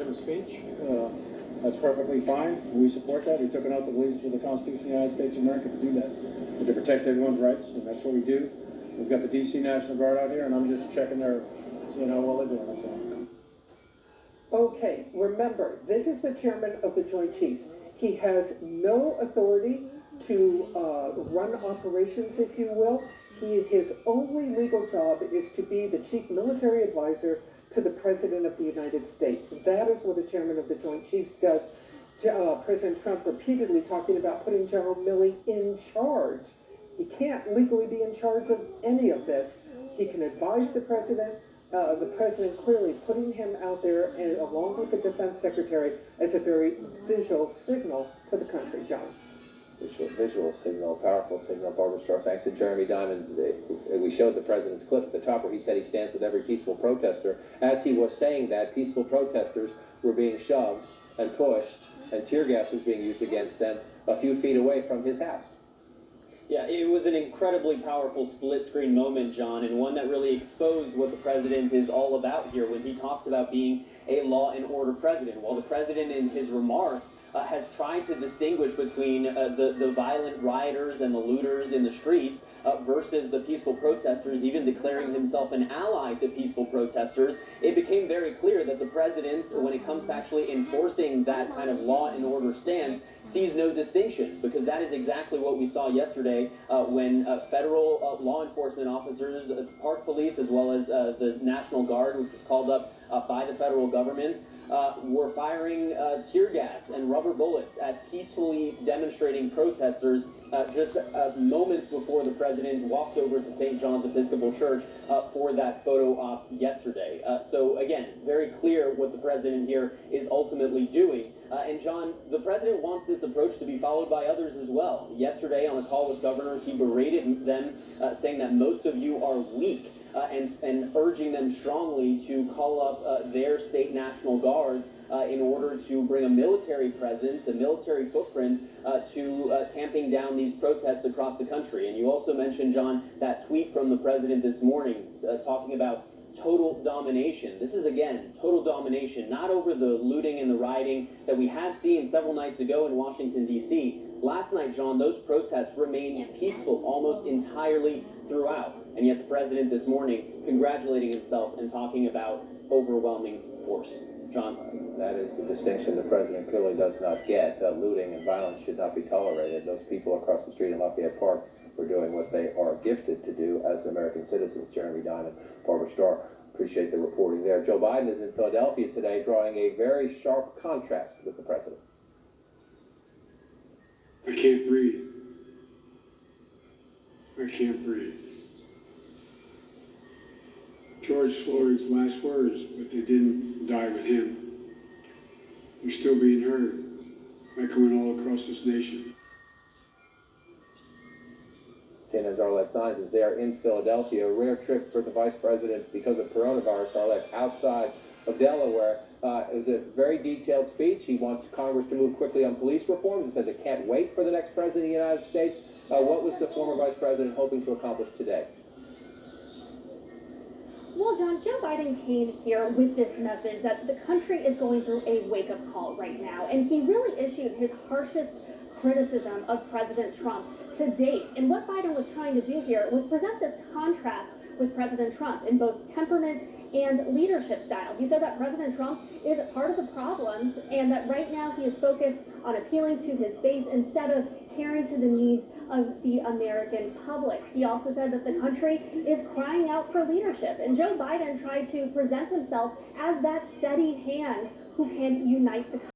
freedom of speech. That's perfectly fine. We support that. We took an oath of allegiance to the Constitution of the United States of America to do that, and to protect everyone's rights, and that's what we do. We've got the D.C. National Guard out here, and I'm just checking their, seeing how well they're doing, that's all. Okay, remember, this is the chairman of the Joint Chiefs. He has no authority to run operations, if you will. His only legal job is to be the chief military advisor to the President of the United States. That is what the chairman of the Joint Chiefs does. President Trump repeatedly talking about putting General Milley in charge. He can't legally be in charge of any of this. He can advise the president clearly putting him out there, and along with the defense secretary, as a very visual signal to the country. John. Visual signal, powerful signal. Barbara Starr, thanks to Jeremy Diamond. We showed the president's clip at the top where he said he stands with every peaceful protester. As he was saying that, peaceful protesters were being shoved and pushed, and tear gas was being used against them a few feet away from his house. Yeah, it was an incredibly powerful split-screen moment, John, and one that really exposed what the president is all about here when he talks about being a law and order president. While the president in his remarks has tried to distinguish between the violent rioters and the looters in the streets versus the peaceful protesters, even declaring himself an ally to peaceful protesters, it became very clear that the president, when it comes to actually enforcing that kind of law and order stance, sees no distinction, because that is exactly what we saw yesterday when federal law enforcement officers, Park Police, as well as the National Guard, which was called up by the federal government, were firing tear gas and rubber bullets at peacefully demonstrating protesters just moments before the president walked over to St. John's Episcopal Church for that photo op yesterday. So again, very clear what the president here is ultimately doing. And John, the president wants this approach to be followed by others as well. Yesterday on a call with governors, he berated them, saying that most of you are weak. And urging them strongly to call up their state National Guards in order to bring a military presence, a military footprint to tamping down these protests across the country. And you also mentioned, John, that tweet from the president this morning talking about total domination. This is, again, total domination, not over the looting and the rioting that we had seen several nights ago in Washington, D.C. Last night, John, those protests remained peaceful almost entirely throughout. And yet the president this morning congratulating himself and talking about overwhelming force. John? That is the distinction the president clearly does not get. Looting and violence should not be tolerated. Those people across the street in Lafayette Park were doing what they are gifted to do as American citizens. Jeremy Diamond, Barbara Starr, appreciate the reporting there. Joe Biden is in Philadelphia today, drawing a very sharp contrast with the president. I can't breathe. I can't breathe. George Floyd's last words, but they didn't die with him. They're still being heard, echoing all across this nation. CNN's Arlette Saenz is there in Philadelphia. A rare trip for the vice president because of coronavirus. Arlette, outside of Delaware. It was a very detailed speech. He wants Congress to move quickly on police reforms. He says it can't wait for the next president of the United States. What was the former vice president hoping to accomplish today? Well, John, Joe Biden came here with this message that the country is going through a wake-up call right now, and he really issued his harshest criticism of President Trump to date. And what Biden was trying to do here was present this contrast with President Trump in both temperament and leadership style. He said that President Trump is part of the problems and that right now he is focused on appealing to his base instead of caring to the needs of the American public. He also said that the country is crying out for leadership, and Joe Biden tried to present himself as that steady hand who can unite the country.